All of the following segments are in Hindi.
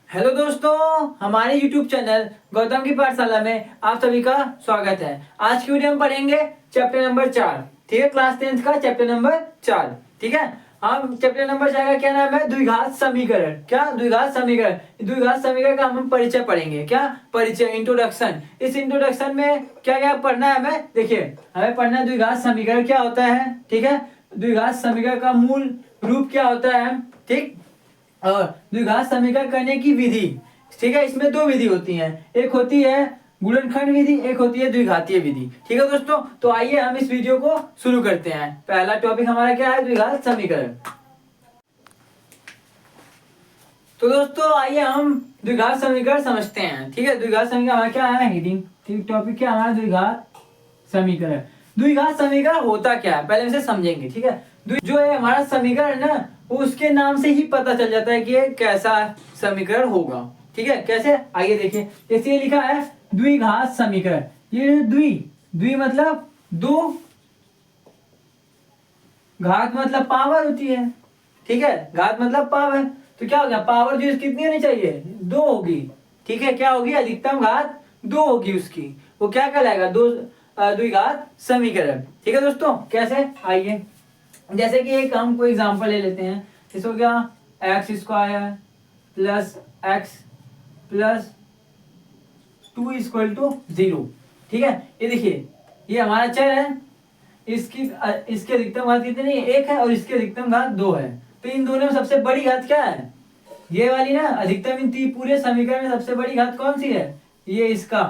हेलो दोस्तों, हमारे YouTube चैनल गौतम की पाठशाला में आप सभी का स्वागत है। आज की वीडियो हम पढ़ेंगे चैप्टर नंबर 4। ठीक है, क्लास 10th का चैप्टर नंबर 4। ठीक है, हम चैप्टर नंबर 4 का क्या नाम है? द्विघात समीकरण। क्या? द्विघात समीकरण। द्विघात समीकरण का हम परिचय पढ़ेंगे। क्या परिचय? इंट्रोडक्शन। इस इंट्रोडक्शन में क्या क्या पढ़ना है हमें? देखिए, हमें पढ़ना है द्विघात समीकरण क्या होता है। ठीक है, द्विघात समीकरण का मूल रूप क्या होता है। ठीक, और द्विघात समीकरण करने की विधि। ठीक है, इसमें दो विधि होती हैं, एक होती है गुणनखंड विधि, एक होती है द्विघातीय विधि। ठीक है दोस्तों, तो आइए हम इस वीडियो को शुरू करते हैं। पहला टॉपिक हमारा क्या है? द्विघात समीकरण। तो दोस्तों आइए हम द्विघात समीकरण समझते हैं। ठीक है, द्विघात समीकरण हमारा क्या है? हेडिंग। ठीक, टॉपिक क्या हमारा? द्विघात समीकरण। द्विघात समीकरण होता क्या है पहले इसे समझेंगे। ठीक है, जो है हमारा समीकरण ना, वो उसके नाम से ही पता चल जाता है कि ये कैसा समीकरण होगा। ठीक है, कैसे? आइए देखिए, जैसे ये लिखा है द्विघात समीकरण। ये द्वि मतलब दो, घात मतलब पावर होती है। ठीक है, घात मतलब पावर। तो क्या हो गया? पावर जो कितनी होनी चाहिए? 2 होगी। ठीक है, क्या होगी? अधिकतम घात 2 होगी उसकी। वो क्या कहलाएगा? द्विघात समीकरण। ठीक है दोस्तों, कैसे? आइए, जैसे कि एक हम कोई एग्जांपल ले लेते हैं। जैसे हो गया x square plus x plus 2 equal to 0। ठीक है, ये देखिए, ये हमारा चर है। इसकी अधिकतम घात कितनी है? 1 है, और इसकी अधिकतम घात 2 है। तो इन दोनों में सबसे बड़ी घात क्या है? ये वाली ना। अधिकतम इन पूरे समीकरण में सबसे बड़ी घात कौन सी है? ये इसका।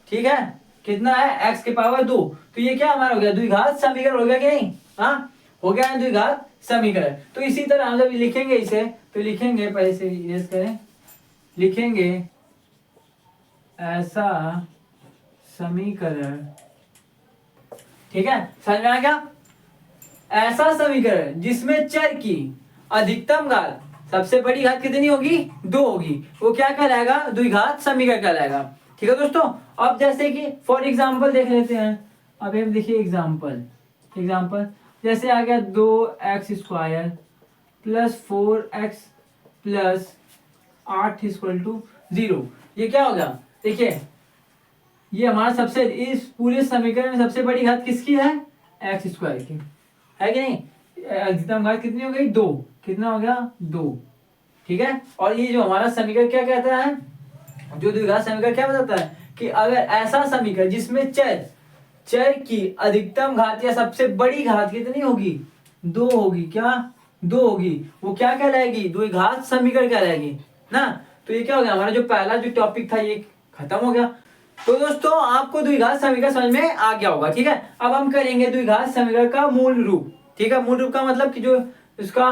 ठीक है, कितना है? x के पावर 2। तो ये क्या हमारा हो गया? द्विघात समीकरण हो गया कि नहीं? हाँ, हो गया है द्विघात समीकरण। तो इसी तरह हम जब लिखेंगे इसे, तो लिखेंगे, पहले से इरेज करें, लिखेंगे ऐसा समीकरण। ठीक है, समझ में आ गया? ऐसा समीकरण जिसमें चर की अधिकतम घात सबसे बड़ी घात कितनी होगी? 2 होगी, वो क्या कहलाएगा? द्विघात समीकरण कहलाएगा। ठीक है दोस्तों, अब जैसे कि फॉर एग्जांपल देख लेते हैं। अब हम देखिए एग्जांपल जैसे आ गया 2x square plus 4x plus 8 equal to 0। ये क्या होगा? देखिए, ये हमारा सबसे, इस पूरे समीकरण में सबसे बड़ी घात किसकी है? एक्स स्क्वायर की, है कि नहीं? अधिकतम घात कितनी हो गई? 2। कितना हो गया? 2। ठीक है, और ये जो हमारा समीकरण क्या कहता है? जो द्विघात समीकरण क्या बताता है कि अगर ऐसा समीकरण जिसमें चर की अधिकतम घात या सबसे बड़ी घात कितनी होगी? 2 होगी। क्या? 2 होगी, वो क्या कहलाएगी? द्विघात समीकरण कहलाएगी ना। तो ये क्या हो गया? हमारा जो पहला जो टॉपिक था ये खत्म हो गया। तो दोस्तों आपको द्विघात समीकरण समझ में आ गया होगा। ठीक है, अब हम करेंगे द्विघात समीकरण का मूल रूप। ठीक है, मूल रूप का मतलब कि जो इसका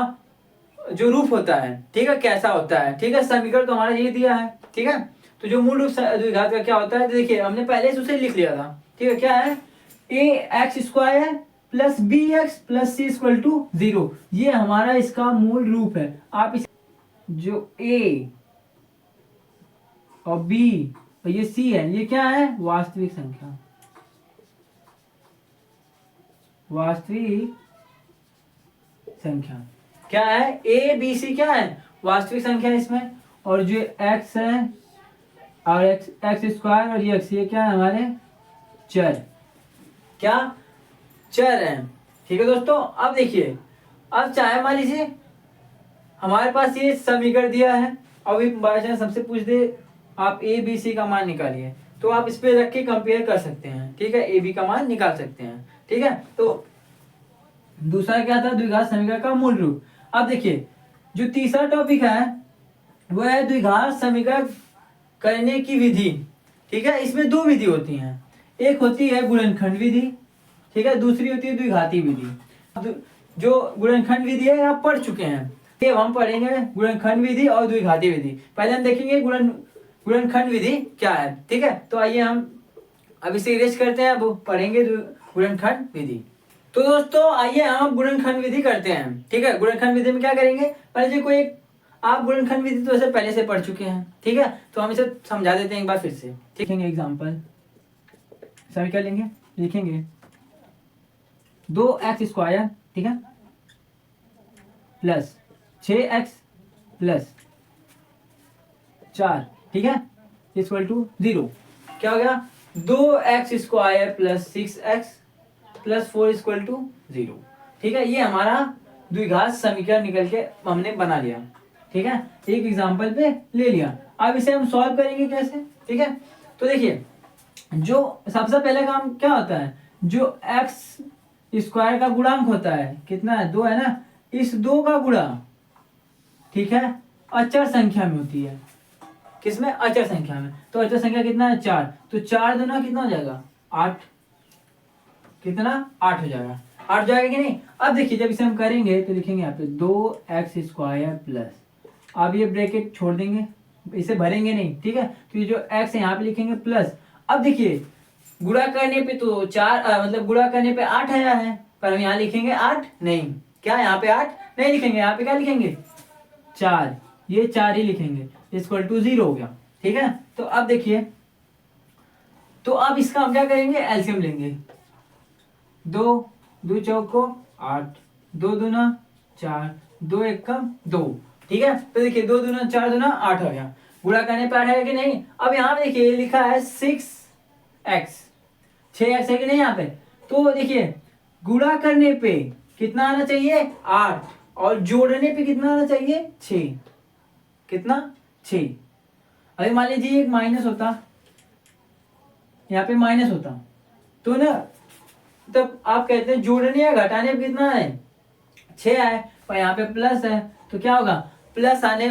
जो रूप होता है, ठीक है, कैसा होता है। ठीक है, समीकरण तो हमारा यही दिया है। ठीक है, तो जो मूल रूप द्विघात का क्या होता है, तो देखिए हमने पहले से उसे लिख लिया था। ठीक है, क्या है? A X square plus B X plus C equal to 0। ये हमारा इसका मूल रूप है। आप इस जो ए और बी और ये सी है, ये क्या है? वास्तविक संख्या। वास्तविक संख्या क्या है? ए बी सी क्या है? वास्तविक संख्या इसमें। और जो एक्स है और एक्स स्क्वायर और ये एक्स, ये क्या है? हमारे चर। क्या? चर है। ठीक है दोस्तों, अब देखिए, अब चाहे मान लीजिए हमारे पास ये समीकरण दिया है, अब बाई चांस सबसे पूछ दे आप ए बी सी का मान निकालिए, तो आप इस पे रख के कंपेयर कर सकते हैं। ठीक है, ए बी का मान निकाल सकते हैं। ठीक है, तो दूसरा क्या था? द्विघात समीकरण का मूल रूप। अब देखिए, जो तीसरा टॉपिक है वो है द्विघात समीकरण करने की विधि। ठीक है, इसमें दो विधि होती हैं, एक होती है गुणनखंड विधि, ठीक है, दूसरी होती है द्विघाती विधि। जो गुणनखंड विधि है आप पढ़ चुके हैं। अब हम पढ़ेंगे गुणनखंड विधि और द्विघाती विधि। पहले हम देखेंगे गुणनखंड विधि क्या है। ठीक है, तो आइए हम अब इसे इरेज करते हैं, अब पढ़ेंगे गुणनखंड विधि। तो दोस्तों आइए हम गुणनखंड विधि करते हैं। ठीक है, गुणनखंड विधि में क्या करेंगे? पहले कोई एक, आप गुणनखंड विधि तो वैसे पहले से पढ़ चुके हैं। ठीक है, तो हम इसे समझा देते हैं एक बार फिर से। ठीक है, एग्जांपल सभी क्या लेंगे? लिखेंगे 2x स्क्वायर, ठीक है, प्लस 6x प्लस 4, ठीक है, इक्वल टू 0। क्या हो गया, 2x² plus 6x plus 4 equal to 0। ठीक है, ये हमारा द्विघात समीकरण निकल के हमने बना लिया। ठीक है, एक एग्जांपल पे ले लिया। अब इसे हम सॉल्व करेंगे कैसे, ठीक है। तो देखिए, जो सबसे पहले काम क्या होता है, जो x² का गुणांक होता है कितना है, 2 है ना, इस 2 का गुणा, ठीक है, अचर संख्या में होती है। किसमें, अचर संख्या में। तो अचर संख्या कितना है, 4। तो 4 दूना कितना हो जाएगा, 8। कितना, 8 हो जाएगा। 8 हो जाएगा कि नहीं। अब देखिए, जब इसे हम करेंगे तो लिखेंगे यहाँ पे 2x² प्लस, अब ये ब्रैकेट छोड़ देंगे, इसे भरेंगे नहीं, ठीक है। तो ये जो x है यहाँ पे लिखेंगे प्लस। अब देखिए, गुणा करने पे तो 4 मतलब गुणा करने पे 8 आया है, पर हम यहाँ लिखेंगे 8 नहीं, क्या यहाँ पे 8 नहीं लिखेंगे, यहाँ पे क्या लिखेंगे, 4। ये 4 ही लिखेंगे, इक्वल टू 0 हो गया। ठीक है, तो अब देखिए, तो अब इसका हम क्या करेंगे, एलसीएम लेंगे। 2 चौक को 8, 2 दूना 4, 2 एकम 2। ठीक है, तो देखिए 2 दूना 4 दूना 8 हो गया। गुणा करने पे 8 है कि नहीं। अब यहाँ पे देखिए लिखा है 6x 6x है कि नहीं यहाँ पे। तो देखिए, गुणा करने पे कितना आना चाहिए, 8, और जोड़ने पे कितना आना चाहिए, 6। कितना, 6। अभी मान लीजिए एक माइनस होता, यहाँ पे माइनस होता, तो ना तब आप कहते हैं जोड़ने या घटाने पे कितना है, 6 है, पर यहाँ पे प्लस है, तो क्या होगा, प्लस आने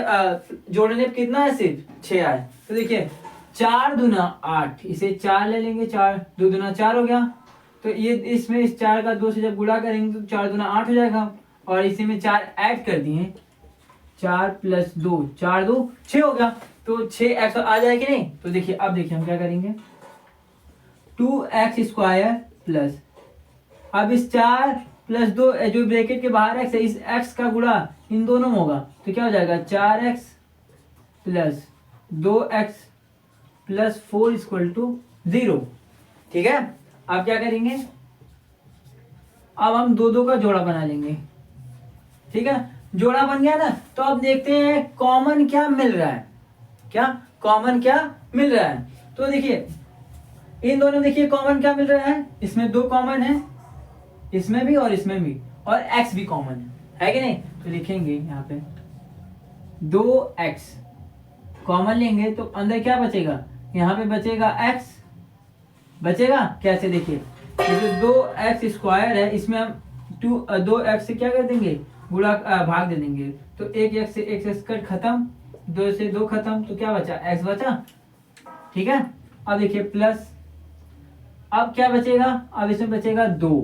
जोड़ने पे कितना है, सिर्फ 6 आए। तो देखिए 4 दूना 8, इसे 4 ले लेंगे, 4 2 दूना 4 हो गया। तो ये इसमें इस 4 का 2 से जब गुणा करेंगे तो 4 दूना 8 हो जाएगा, और इसी में 4 ऐड कर दिए, 4 प्लस 2 4 2 6 हो गया। तो 6x आ जाए कि नहीं। तो देखिए, अब देखिए हम क्या करेंगे, 2x² प्लस, अब इस 4 प्लस 2 जो ब्रैकेट के बाहर x है, इस x का गुणा इन दोनों में होगा, तो क्या हो जाएगा, 4x plus 2x plus 4 equal to 0। ठीक है, अब क्या करेंगे, अब हम 2 का जोड़ा बना लेंगे। ठीक है, जोड़ा बन गया ना। तो अब देखते हैं कॉमन क्या मिल रहा है, क्या कॉमन क्या मिल रहा है। तो देखिए इन दोनों, देखिए कॉमन क्या मिल रहा है, इसमें 2 कॉमन है, इसमें भी और इसमें भी, और x भी कॉमन है कि नहीं। तो लिखेंगे यहाँ पे 2x कॉमन लेंगे, तो अंदर क्या बचेगा, यहाँ पे बचेगा x, बचेगा कैसे, देखिए ये जो 2x² है, इसमें हम 2x से क्या कर देंगे, गुणा भाग दे देंगे। तो एक x से x कट खत्म, 2 से 2 खत्म, तो क्या बचा, x बचा। ठीक है, अब देखिए प्लस, अब क्या बचेगा, अब इसमें बचेगा 2,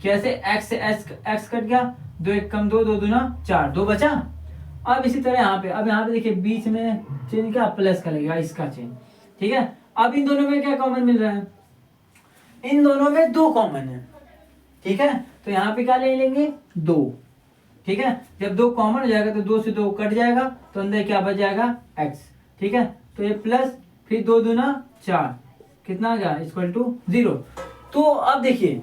कैसे, x से x कट गया, 2 एक कम 2 2 दूना 4, 2 बचा। अब इसी तरह यहाँ पे, अब यहाँ पे देखिए बीच में चिन्ह क्या, प्लस का लगेगा, इसका चिन्ह। ठीक है, अब इन दोनों में क्या कॉमन मिल रहा है, इन दोनों में 2 कॉमन है। ठीक है, तो यहाँ पे क्या ले लेंगे, 2। ठीक है, जब 2 कॉमन हो जाएगा तो 2 से 2 कट जाएगा, तो अंदर क्या बच जाएगा, x। ठीक है, तो ये प्लस, फिर 2 दूना 4, कितना आ गया, इक्वल टू 0। तो अब देखिए,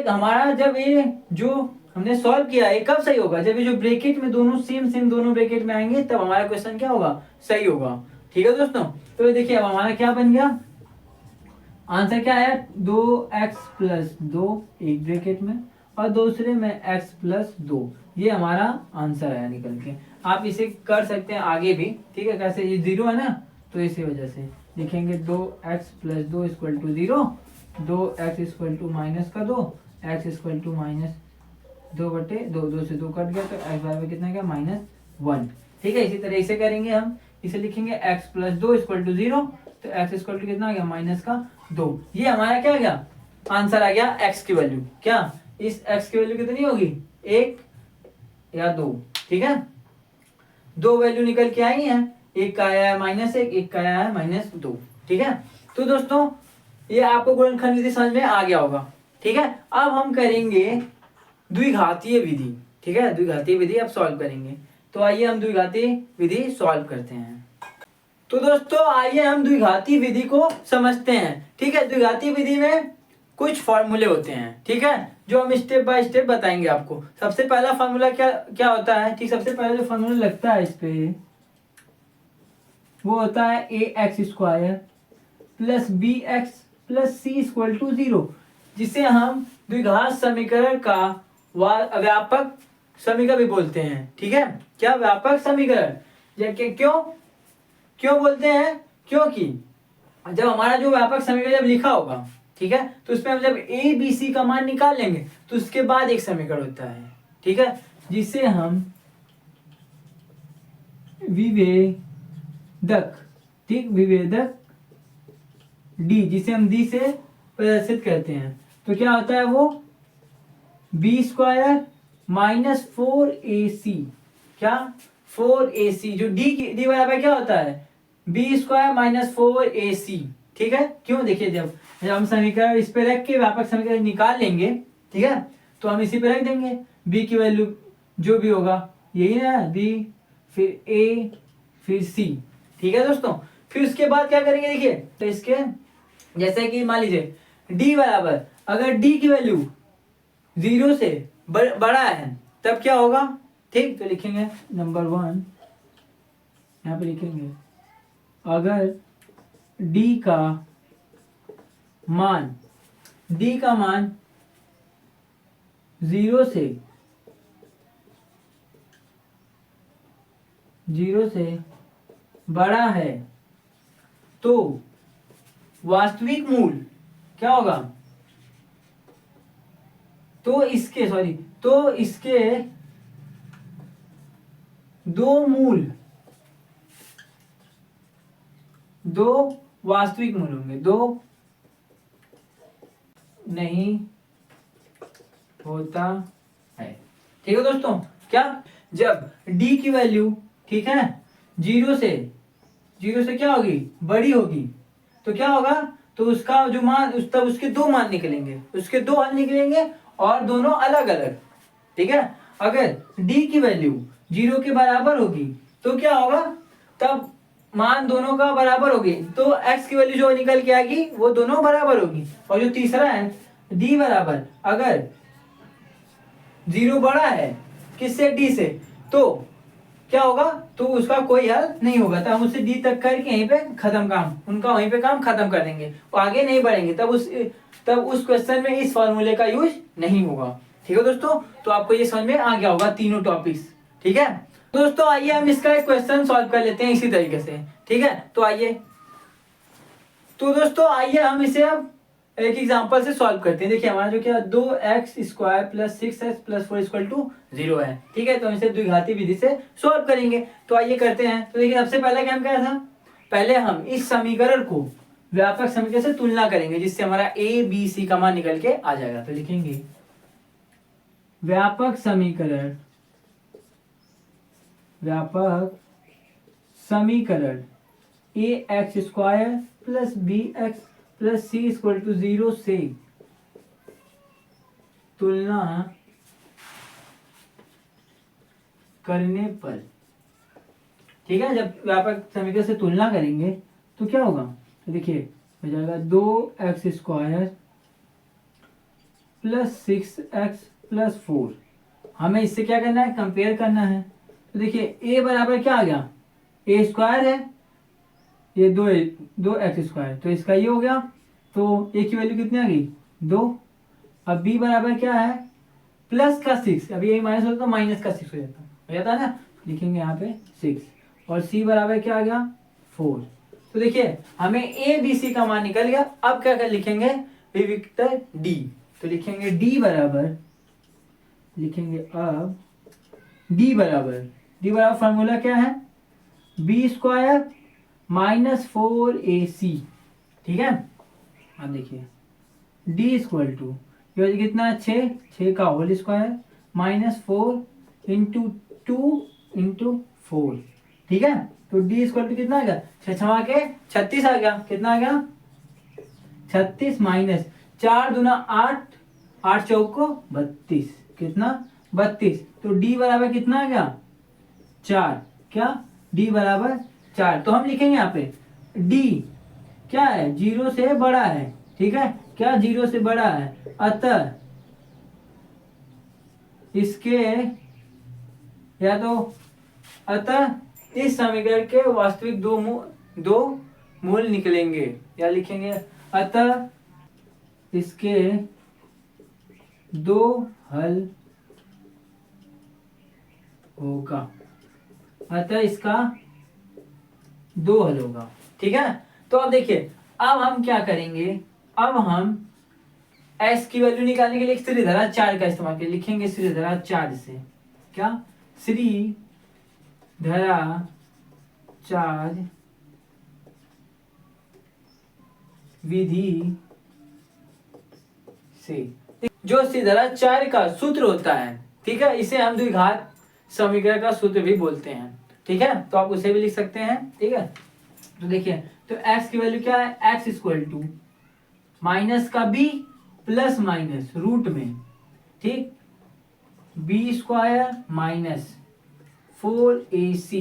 हमारा जब ये जो हमने सॉल्व किया है कब सही होगा, जब ये जो ब्रैकेट में दोनों सेम दोनों ब्रैकेट में आएंगे, तब हमारा क्वेश्चन क्या होगा, सही होगा। ठीक है दोस्तों, तो ये देखिए अब हमारा क्या बन गया, आंसर क्या है, 2x प्लस 2 एक ब्रैकेट में, और दूसरे में x प्लस 2, ये हमारा आंसर आया निकल के। आप इसे कर सकते हैं आगे भी, ठीक है, कैसे, ये 0 है ना, तो इसी वजह से लिखेंगे 2x plus 2 equal to 0, 2x equal to minus का 2, x इक्वल टू माइनस 2/2, 2 से 2 कट गया, तो x बराबर कितना गया, -1। ठीक है, इसी तरह इसे करेंगे हम, इसे लिखेंगे x प्लस 2 इक्वल टू 0, तो x इक्वल टू कितना आ गया, -2। ये हमारा क्या आ गया, आंसर आ गया x की वैल्यू। क्या, इस x की वैल्यू कितनी होगी, 1 या 2। ठीक है, 2 वैल्यू निकल के आई है, एक का आया है -1, एक का आया है -2। ठीक है, तो दोस्तों ये आपको गुणनखंड विधि समझ में आ गया होगा। ठीक है, अब हम करेंगे द्विघातीय विधि। ठीक है, द्विघातीय विधि अब सॉल्व करेंगे। तो आइए हम द्विघातीय विधि सॉल्व करते हैं। तो दोस्तों आइए हम द्विघातीय विधि को समझते हैं। ठीक है, द्विघातीय विधि में कुछ फॉर्मूले होते हैं। ठीक है, जो हम स्टेप बाय स्टेप बताएंगे आपको। सबसे पहला फॉर्मूला क्या क्या होता है, ठीक, सबसे पहले जो फॉर्मूला लगता है इस पे वो होता है ax² plus bx plus c equal to 0, जिसे हम द्विघात समीकरण का व्यापक समीकरण भी बोलते हैं। ठीक है, क्या व्यापक समीकरण, क्यों क्यों बोलते हैं, क्योंकि जब हमारा जो व्यापक समीकरण जब लिखा होगा, ठीक है, तो उसमें हम जब a b c का मान निकाल लेंगे तो उसके बाद एक समीकरण होता है, ठीक है, जिसे हम विभेदक, ठीक, विभेदक d, जिसे हम d से प्रदर्शित करते हैं, तो क्या होता है वो b² माइनस 4ac, क्या 4ac, जो d बराबर क्या होता है b² माइनस 4ac, ठीक है। क्यों, देखिए जब हम समीकरण इस पे रख के व्यापक समीकरण निकाल लेंगे, ठीक है, तो हम इसी पे रख देंगे b की वैल्यू जो भी होगा, यही ना, b फिर a फिर c, ठीक है दोस्तों। फिर उसके बाद क्या करेंगे, देखिए, तो इसके जैसे कि मान लीजिए d बराबर, अगर d की वैल्यू 0 से बड़ा है तब क्या होगा, ठीक, तो लिखेंगे नंबर 1 यहाँ पे लिखेंगे, अगर d का मान 0 से बड़ा है तो वास्तविक मूल क्या होगा, तो इसके दो वास्तविक मूल होंगे, दो नहीं होता है, ठीक है दोस्तों। क्या, जब d की वैल्यू, ठीक है, 0 से क्या होगी, बड़ी होगी, तो क्या होगा, तो उसका जो मान तब उसके दो मान निकलेंगे, उसके दो हल निकलेंगे और दोनों अलग अलग, ठीक है। अगर d की वैल्यू 0 के बराबर होगी तो क्या होगा, तब मान दोनों का बराबर होगी, तो x की वैल्यू जो निकल के आएगी वो दोनों बराबर होगी। और जो तीसरा है d बराबर, अगर 0 बड़ा है किससे, d से, तो क्या होगा, तो उसका कोई हल नहीं होगा, तो हम उसे डी तक करके यहीं पे खत्म, काम उनका वहीं पे काम खत्म कर देंगे, वो आगे नहीं बढ़ेंगे, तब उस क्वेश्चन में इस फॉर्मूले का यूज नहीं होगा, ठीक है दोस्तों। तो आपको ये समझ में आ गया होगा तीनों टॉपिक्स, ठीक है दोस्तों। आइए हम इसका एक क्वेश्चन सॉल्व कर लेते हैं इसी तरीके से, ठीक है। तो आइए, तो दोस्तों आइए हम इसे अब एक एग्जांपल से सॉल्व करते हैं। देखिए हमारा जो क्या 2x² plus 6x plus 4 equal to 0 है, ठीक है, तो हम इसे द्विघाती विधि से सॉल्व करेंगे। तो आइए करते हैं। तो देखिए सबसे पहला काम क्या था, पहले हम इस समीकरण को व्यापक समीकरण से तुलना करेंगे, जिससे हमारा a b c का मान निकल के आ जाएगा। तो लिखेंगे व्यापक समीकरण ax² plus bx plus c equal to 0 से तुलना करने पर, ठीक है, जब व्यापक समीकरण से तुलना करेंगे तो क्या होगा, तो देखिए हो जाएगा 2x² प्लस 6x प्लस 4। हमें इससे क्या करना है, कंपेयर करना है। तो देखिए a बराबर क्या आ गया, a² है, ये 2x², तो इसका ये हो गया, तो a की वैल्यू कितनी आ गई 2। अब b बराबर क्या है, प्लस का 6, अभी यही माइनस होता तो माइनस का 6 हो जाता ना, लिखेंगे यहाँ पे 6। और c बराबर क्या आ गया 4। तो देखिए हमें a b c का मान निकल गया। अब क्या कर लिखेंगे, विविक्तर d, तो लिखेंगे d बराबर, लिखेंगे अब d बराबर फॉर्मूला क्या है, b² माइनस 4ac, ठीक है। अब देखिए d इक्वल टू कितना, 6 का whole square minus 4 into 2 into 4, ठीक है। तो d इक्वल टू कितना आ गया, 6 के 36 आ गया, कितना आ गया 36 माइनस 4 दूना 8, 8 चौको 32, कितना 32। तो d बराबर कितना आ गया 4, क्या d बराबर 4। तो हम लिखेंगे यहाँ पे d क्या है, 0 से बड़ा है, ठीक है, क्या 0 से बड़ा है, अतः इसके या तो अतः इस समीकरण के वास्तविक दो मूल निकलेंगे, या लिखेंगे अतः इसके दो हल होगा, अतः इसका दो हल होगा। ठीक है, तो अब देखिए अब हम क्या करेंगे, अब हम s की वैल्यू निकालने के लिए श्रीधरा चार्ज का इस्तेमाल करेंगे। लिखेंगे श्रीधरा चार्ज से, क्या श्रीधरा चार्ज विधि से, जो श्रीधरा चार्ज का सूत्र होता है, ठीक है, इसे हम द्विघात समीकरण का सूत्र भी बोलते हैं। ठीक है, तो आप उसे भी लिख सकते हैं। ठीक है, तो देखिए तो x की वैल्यू क्या है, x इक्वल टू माइनस का b प्लस माइनस रूट में, ठीक, बी स्क्वायर माइनस 4ac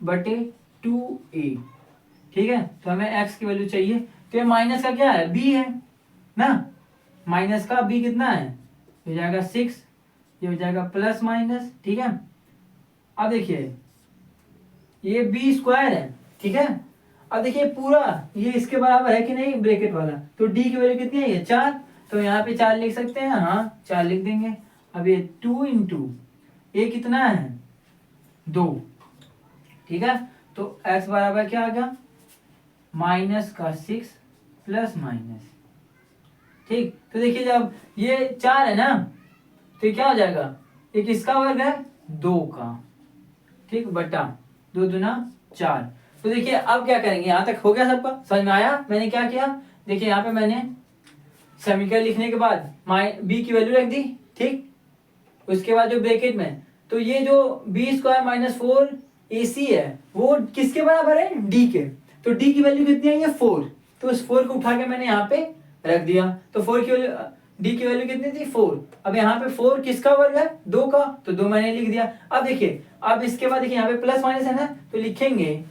बटे 2a। ठीक है, तो हमें x की वैल्यू चाहिए, तो ये माइनस का क्या है, b है ना, माइनस का b कितना है, हो जाएगा 6, ये हो जाएगा प्लस माइनस। ठीक है, अब देखिए ये b स्क्वायर है। ठीक है, अब देखिए पूरा ये इसके बराबर है कि नहीं, ब्रैकेट वाला, तो d की वैल्यू कितनी है, ये 4, तो यहाँ पे 4 लिख सकते हैं, हाँ 4 लिख देंगे। अब ये 2 इंटू ये कितना है, 2। ठीक है, तो x बराबर क्या आ गया, माइनस का 6 प्लस माइनस। ठीक, तो देखिए जब ये 4 है ना, तो ये क्या हो जाएगा, ये किसका वर्ग है, 2 का। ठीक, बटा 2 दूना 4। तो देखिए अब क्या करेंगे, यहाँ तक हो गया सबका, समझ में आया मैंने क्या किया। देखिए यहाँ पे मैंने समीकरण लिखने के बाद b की वैल्यू रख दी, ठीक, उसके बाद जो ब्रैकेट में, तो ये जो b स्क्वायर माइनस 4ac है वो किसके बराबर है, d के, तो d की वैल्यू कितनी है, ये 4, तो उस 4 को उठा के मैंने यहाँ पे रख दिया, तो 4 की वैल्यू, d की वैल्यू कितनी थी, 4। अब यहाँ पे 4 किसका वर्ग है, 2 का, तो 2 मैंने लिख दिया। अब देखिए अब इसके बाद देखिए यहाँ पे प्लस माइनस है ना, तो लिखेंगे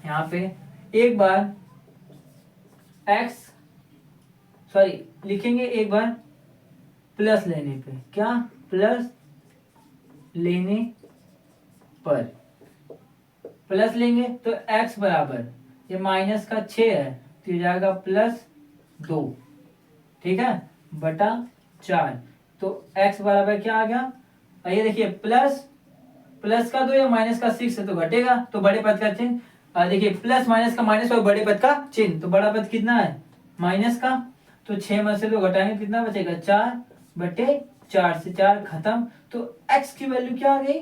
यहाँ पे एक बार लिखेंगे एक बार प्लस लेने पे, क्या, प्लस लेने पर, प्लस लेंगे तो x बराबर ये माइनस का 6 है, तो ये जाएगा प्लस 2। ठीक है, बटा 4, तो x बराबर क्या आ गया, ये देखिए प्लस का 2 या माइनस का 6 है तो घटेगा, तो बड़े पद का चिन्ह, देखिए प्लस माइनस का माइनस और बड़े पद का चिन्ह, तो बड़ा पद कितना है, माइनस का, तो 6 में से 2 घटाएंगे कितना बचेगा, 4 बटे 4 से 4 खत्म, तो x की वैल्यू क्या आ गई,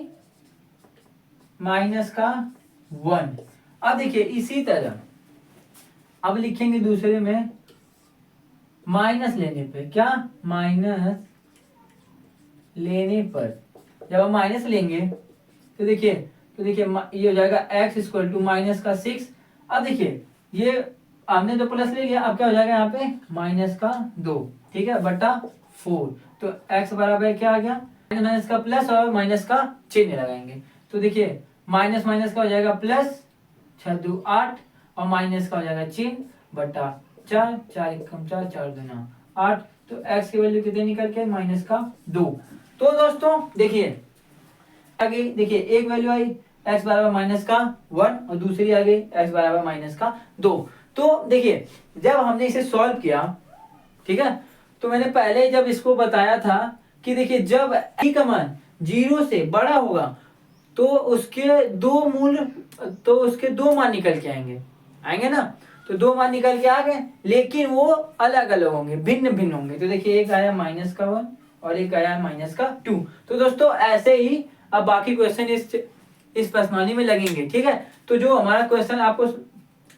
माइनस का 1। अब देखिए इसी तरह अब लिखेंगे दूसरे में माइनस लेने पे, क्या, माइनस लेने पर, जब हम माइनस लेंगे तो देखिए ये हो जाएगा x इक्वल टू माइनस का 6। अब देखिए ये हमने तो प्लस ले लिया, अब क्या हो जाएगा यहाँ पे माइनस का 2, ठीक है, बटा 4, तो x बराबर क्या आ गया, माइनस का प्लस और माइनस का चिन्ह लगाएंगे, तो देखिए माइनस माइनस का हो जाएगा प्लस, 6 2 8, और माइनस का हो जाएगा चिन्ह, बटा 4, 4 एकम 4, 4 दूना 8, तो x की वैल्यू कितने निकल के, माइनस का 2। तो दोस्तों देखिए आगे देखिए एक वैल्यू आई x बराबर माइनस का 1 और दूसरी आ गई x बराबर माइनस का 2। तो देखिए जब हमने इसे सॉल्व किया, ठीक है, तो मैंने पहले जब इसको बताया था कि देखिए जब i का मान 0 से बड़ा होगा तो उसके दो मान निकल के आएंगे ना, तो 2 मान निकल के आ गए, लेकिन वो अलग अलग होंगे, भिन्न भिन्न होंगे। तो देखिए एक आया माइनस का 1 और एक आया माइनस का 2। तो दोस्तों ऐसे ही अब बाकी क्वेश्चन इस प्रश्नावली में लगेंगे, ठीक है। तो जो हमारा क्वेश्चन आपको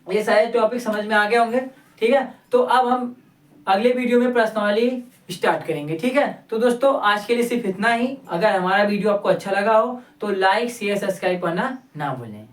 ये सारे टॉपिक समझ में आ गए होंगे, ठीक है। तो अब हम अगले वीडियो में प्रश्नावली स्टार्ट करेंगे, ठीक है। तो दोस्तों आज के लिए सिर्फ इतना ही। अगर हमारा वीडियो आपको अच्छा लगा हो तो लाइक शेयर सब्सक्राइब करना ना भूलें।